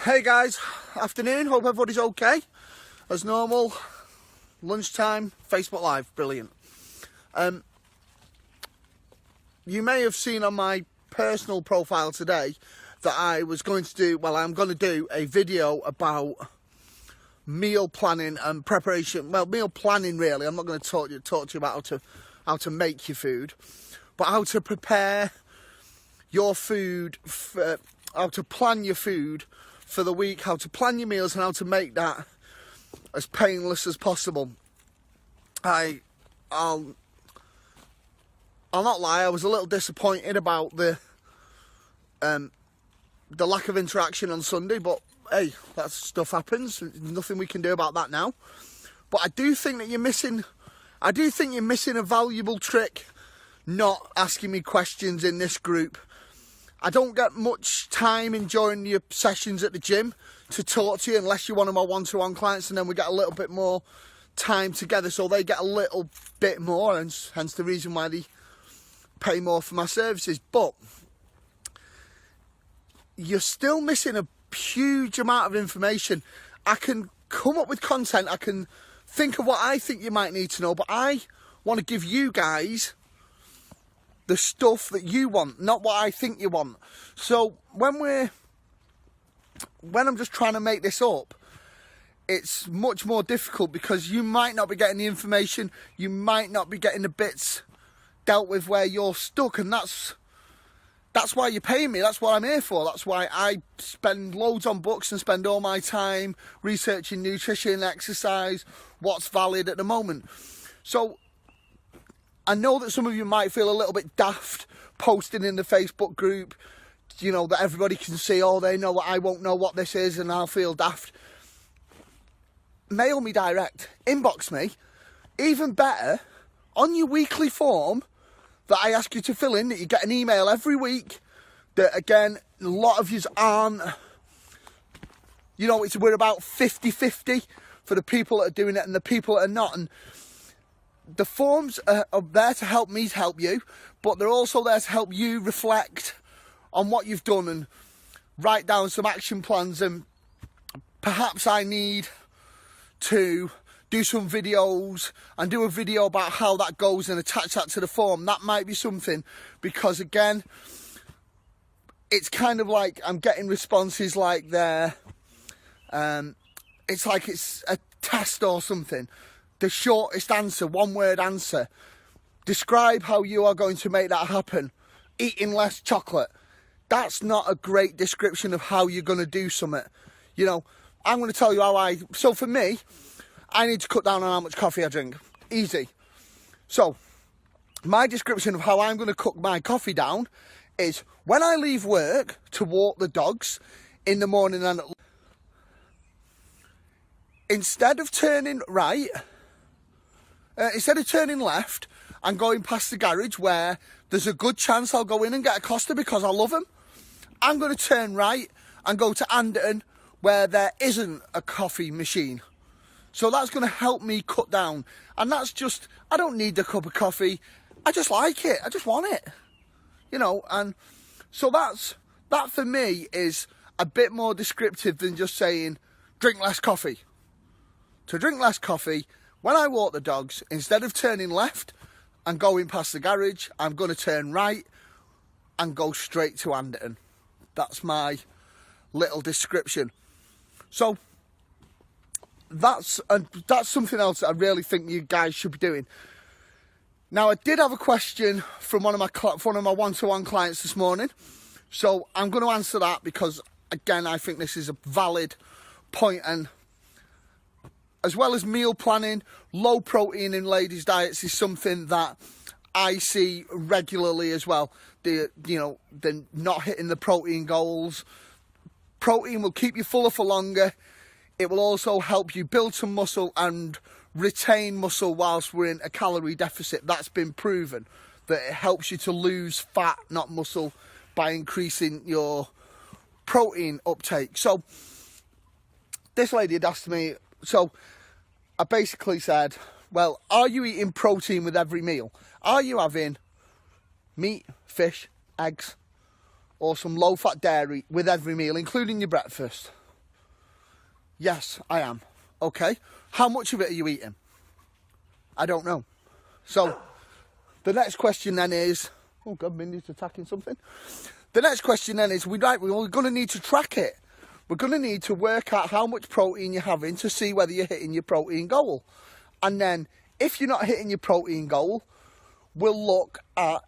Hey guys, afternoon, hope everybody's okay. As normal, lunchtime, Facebook Live, brilliant. You may have seen on my personal profile today that I'm going to do a video about meal planning and preparation. Well, meal planning really, I'm not going to talk to you about how to make your food, but how to prepare your food, how to plan your food for the week, how to plan your meals and how to make that as painless as possible. I'll not lie, I was a little disappointed about the lack of interaction on Sunday, but hey, that stuff happens. There's nothing we can do about that now. But I do think that you're missing a valuable trick not asking me questions in this group. I don't get much time enjoying your sessions at the gym to talk to you unless you're one of my one-to-one clients, and then we get a little bit more time together, so they get a little bit more, and hence the reason why they pay more for my services. But you're still missing a huge amount of information. I can come up with content, I can think of what I think you might need to know, but I want to give you guys the stuff that you want, not what I think you want. So when I'm just trying to make this up, it's much more difficult because you might not be getting the information, you might not be getting the bits dealt with where you're stuck, and that's why you're paying me. That's what I'm here for. That's why I spend loads on books and spend all my time researching nutrition, exercise, what's valid at the moment. So I know that some of you might feel a little bit daft posting in the Facebook group, you know, that everybody can see, oh, they know what I won't know what this is, and I'll feel daft. Mail me direct, inbox me. Even better, on your weekly form that I ask you to fill in, that you get an email every week, that again, a lot of yous aren't, you know, we're about 50-50 for the people that are doing it and the people that are not. And the forms are there to help me to help you, but they're also there to help you reflect on what you've done and write down some action plans. And perhaps I need to do some videos and do a video about how that goes and attach that to the form. That might be something, because again, it's kind of like I'm getting responses like it's like it's a test or something. The shortest answer, one-word answer. Describe how you are going to make that happen. Eating less chocolate. That's not a great description of how you're going to do something. You know, I'm going to tell you so for me, I need to cut down on how much coffee I drink. Easy. So, my description of how I'm going to cook my coffee down is when I leave work to walk the dogs in the morning, and instead of turning left and going past the garage where there's a good chance I'll go in and get a Costa because I love them, I'm going to turn right and go to Anderton where there isn't a coffee machine. So that's going to help me cut down. And that's just, I don't need a cup of coffee. I just like it. I just want it. You know, and so that for me is a bit more descriptive than just saying, drink less coffee. To drink less coffee, when I walk the dogs, instead of turning left and going past the garage, I'm going to turn right and go straight to Anderton. That's my little description. So that's something else that I really think you guys should be doing. Now, I did have a question from one of my one-to-one clients this morning, so I'm going to answer that because, again, I think this is a valid point. And as well as meal planning, low protein in ladies' diets is something that I see regularly as well. They're not hitting the protein goals. Protein will keep you fuller for longer. It will also help you build some muscle and retain muscle whilst we're in a calorie deficit. That's been proven, that it helps you to lose fat, not muscle, by increasing your protein uptake. So this lady had asked me, so I basically said, well, are you eating protein with every meal? Are you having meat, fish, eggs, or some low-fat dairy with every meal, including your breakfast? Yes, I am. Okay. How much of it are you eating? I don't know. So the next question then is, oh God, Mindy's attacking something. The next question then is, we're going to need to track it. We're going to need to work out how much protein you're having to see whether you're hitting your protein goal. And then if you're not hitting your protein goal, we'll look at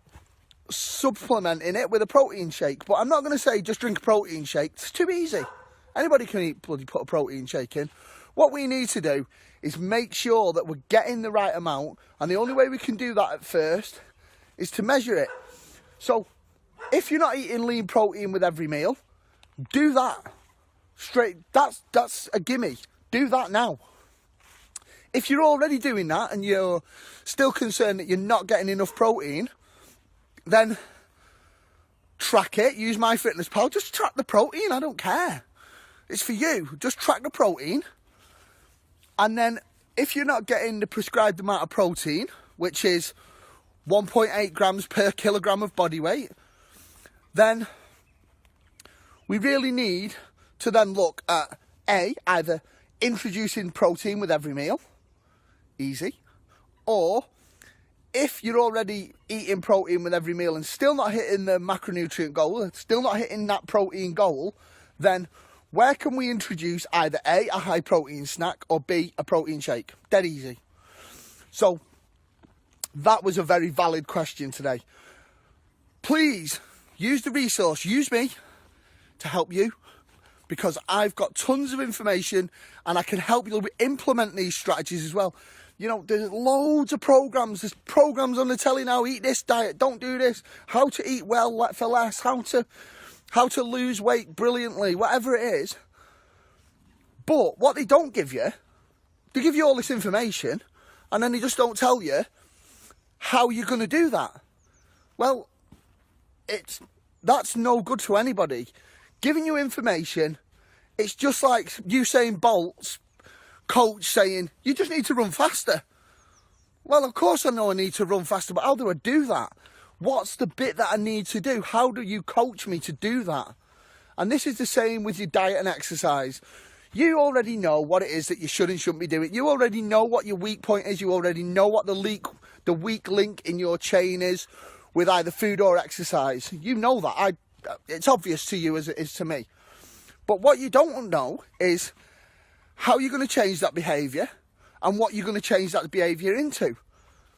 supplementing it with a protein shake. But I'm not going to say just drink a protein shake. It's too easy. Anybody can put a protein shake in. What we need to do is make sure that we're getting the right amount, and the only way we can do that at first is to measure it. So if you're not eating lean protein with every meal, do that straight. That's a gimme. Do that now. If you're already doing that and you're still concerned that you're not getting enough protein, then track it. Use MyFitnessPal. Just track the protein. I don't care. It's for you. Just track the protein. And then if you're not getting the prescribed amount of protein, which is 1.8 grams per kilogram of body weight, then we really need to then look at either introducing protein with every meal, easy, or if you're already eating protein with every meal and still not hitting the macronutrient goal, still not hitting that protein goal, then where can we introduce either A, a high protein snack, or B, a protein shake? Dead easy. So that was a very valid question today. Please use the resource, use me to help you, because I've got tons of information and I can help you implement these strategies as well. You know, there's loads of programs. There's programs on the telly now. Eat this diet, don't do this. How to eat well for less. How to lose weight brilliantly. Whatever it is. But what they don't give you, they give you all this information, and then they just don't tell you how you're going to do that. Well, that's no good to anybody. Giving you information, it's just like Usain Bolt's coach saying, you just need to run faster. Well, of course I know I need to run faster, but how do I do that? What's the bit that I need to do? How do you coach me to do that? And this is the same with your diet and exercise. You already know what it is that you should and shouldn't be doing. You already know what your weak point is. You already know what the weak link in your chain is with either food or exercise. You know that. It's obvious to you as it is to me. But what you don't know is how you're going to change that behaviour and what you're going to change that behaviour into.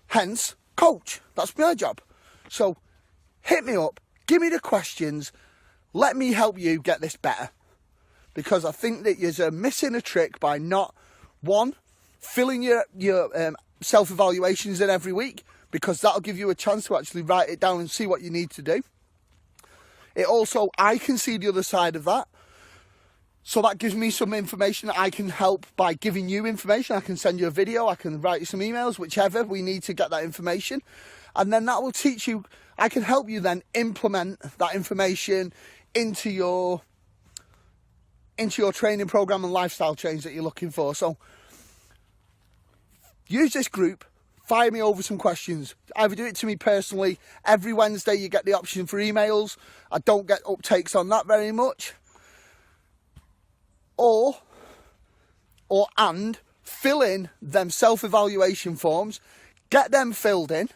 Hence, coach. That's my job. So hit me up, give me the questions, let me help you get this better. Because I think that you're missing a trick by not, one, filling your self-evaluations in every week, because that'll give you a chance to actually write it down and see what you need to do. It also, I can see the other side of that. So that gives me some information that I can help by giving you information. I can send you a video, I can write you some emails, whichever we need to get that information. And then that will teach you, I can help you then implement that information into your training program and lifestyle change that you're looking for. So use this group, fire me over some questions. Either do it to me personally. Every Wednesday you get the option for emails. I don't get uptakes on that very much. And fill in them self-evaluation forms, get them filled in,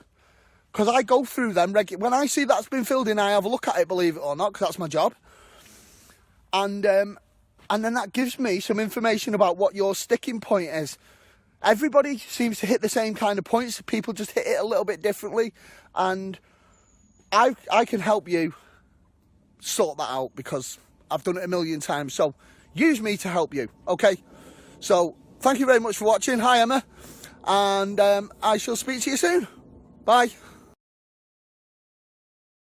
because I go through them when I see that's been filled in, I have a look at it, believe it or not, because that's my job. And then that gives me some information about what your sticking point is. Everybody seems to hit the same kind of points. People just hit it a little bit differently, and I can help you sort that out because I've done it a million times. So use me to help you, okay? So thank you very much for watching. Hi, Emma, and I shall speak to you soon. Bye.